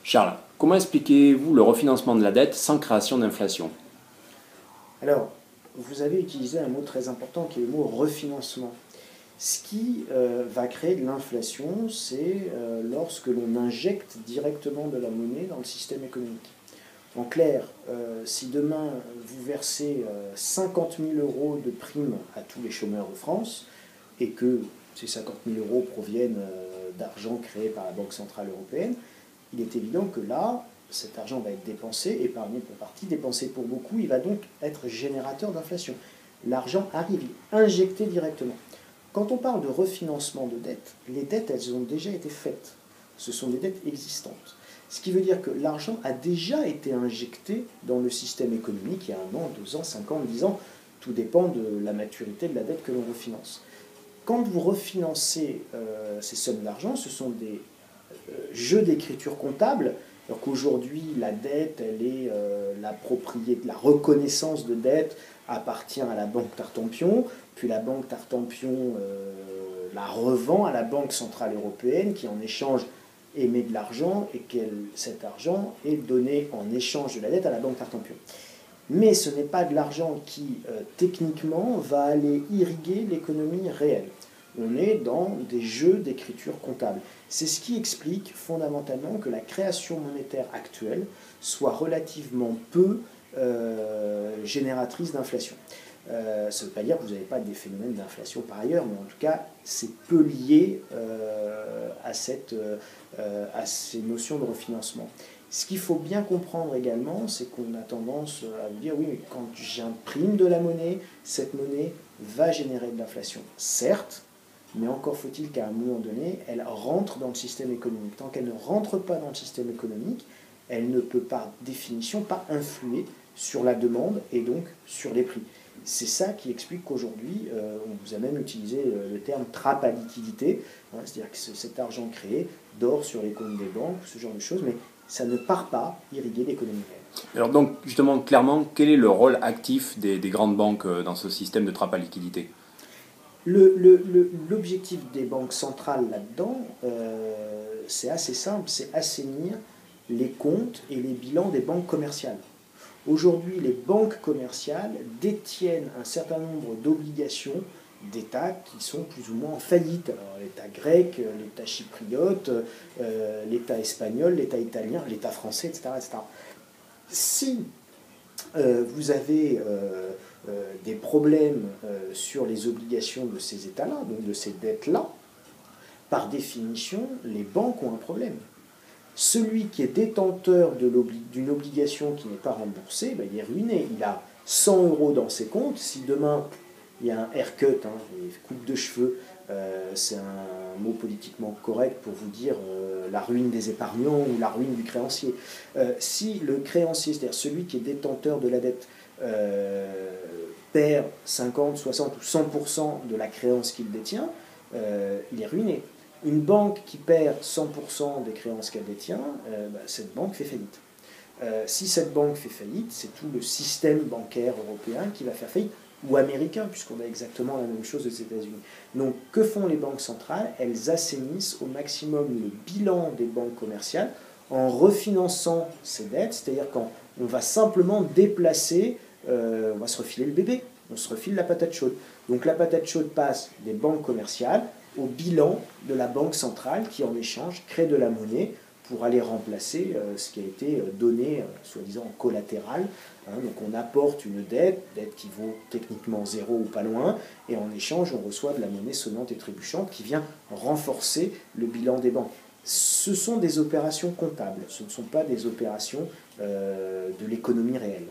Charles, comment expliquez-vous le refinancement de la dette sans création d'inflation? Alors, vous avez utilisé un mot très important qui est le mot refinancement. Ce qui va créer de l'inflation, c'est lorsque l'on injecte directement de la monnaie dans le système économique. En clair, si demain vous versez 50 000 euros de primes à tous les chômeurs de France et que ces 50 000 euros proviennent d'argent créé par la Banque Centrale Européenne, il est évident que là, cet argent va être dépensé, épargné pour partie, dépensé pour beaucoup, il va donc être générateur d'inflation. L'argent arrive, il est injecté directement. Quand on parle de refinancement de dettes, les dettes, elles ont déjà été faites. Ce sont des dettes existantes. Ce qui veut dire que l'argent a déjà été injecté dans le système économique il y a 1 an, 2 ans, 5 ans, 10 ans. Tout dépend de la maturité de la dette que l'on refinance. Quand vous refinancez ces sommes d'argent, ce sont des jeux d'écriture comptable. Alors qu'aujourd'hui, la dette, elle est la reconnaissance de dette appartient à la banque Tartampion, puis la banque Tartampion la revend à la Banque Centrale Européenne qui en échange émet de l'argent et que cet argent est donné en échange de la dette à la banque Tartampion. Mais ce n'est pas de l'argent qui, techniquement, va aller irriguer l'économie réelle. On est dans des jeux d'écriture comptable. C'est ce qui explique fondamentalement que la création monétaire actuelle soit relativement peu génératrice d'inflation. Ça ne veut pas dire que vous n'avez pas des phénomènes d'inflation par ailleurs, mais en tout cas, c'est peu lié à ces notions de refinancement. Ce qu'il faut bien comprendre également, c'est qu'on a tendance à vous dire, oui, mais quand j'imprime de la monnaie, cette monnaie va générer de l'inflation. Certes, mais encore faut-il qu'à un moment donné, elle rentre dans le système économique. Tant qu'elle ne rentre pas dans le système économique, elle ne peut par définition pas influer sur la demande et donc sur les prix. C'est ça qui explique qu'aujourd'hui, on vous a même utilisé le terme trappe à liquidité, hein, c'est-à-dire que cet argent créé dort sur les comptes des banques, ce genre de choses, mais ça ne part pas irriguer l'économie réelle. Alors donc, justement, clairement, quel est le rôle actif des grandes banques dans ce système de trappe à liquidité? L'objectif des banques centrales là-dedans, c'est assez simple, c'est assainir les comptes et les bilans des banques commerciales. Aujourd'hui, les banques commerciales détiennent un certain nombre d'obligations d'États qui sont plus ou moins en faillite. Alors, l'État grec, l'État chypriote, l'État espagnol, l'État italien, l'État français, etc. etc. Si vous avez des problèmes sur les obligations de ces États-là, donc de ces dettes-là, par définition, les banques ont un problème. Celui qui est détenteur d'une obligation qui n'est pas remboursée, ben, il est ruiné. Il a 100 euros dans ses comptes. Si demain, il y a un haircut, coupe de cheveux, c'est un mot politiquement correct pour vous dire la ruine des épargnants ou la ruine du créancier. Si le créancier, c'est-à-dire celui qui est détenteur de la dette, perd 50, 60 ou 100% de la créance qu'il détient, il est ruiné. Une banque qui perd 100% des créances qu'elle détient, cette banque fait faillite. Si cette banque fait faillite, c'est tout le système bancaire européen qui va faire faillite, ou américain, puisqu'on a exactement la même chose aux États-Unis. Donc, que font les banques centrales? Elles assainissent au maximum le bilan des banques commerciales en refinançant ces dettes, c'est-à-dire quand on va simplement déplacer, on va se refiler le bébé, on se refile la patate chaude. Donc la patate chaude passe des banques commerciales au bilan de la banque centrale qui, en échange, crée de la monnaie pour aller remplacer ce qui a été donné, soi-disant, en collatéral. Donc on apporte une dette qui vaut techniquement 0 ou pas loin, et en échange, on reçoit de la monnaie sonnante et trébuchante qui vient renforcer le bilan des banques. Ce sont des opérations comptables, ce ne sont pas des opérations de l'économie réelle.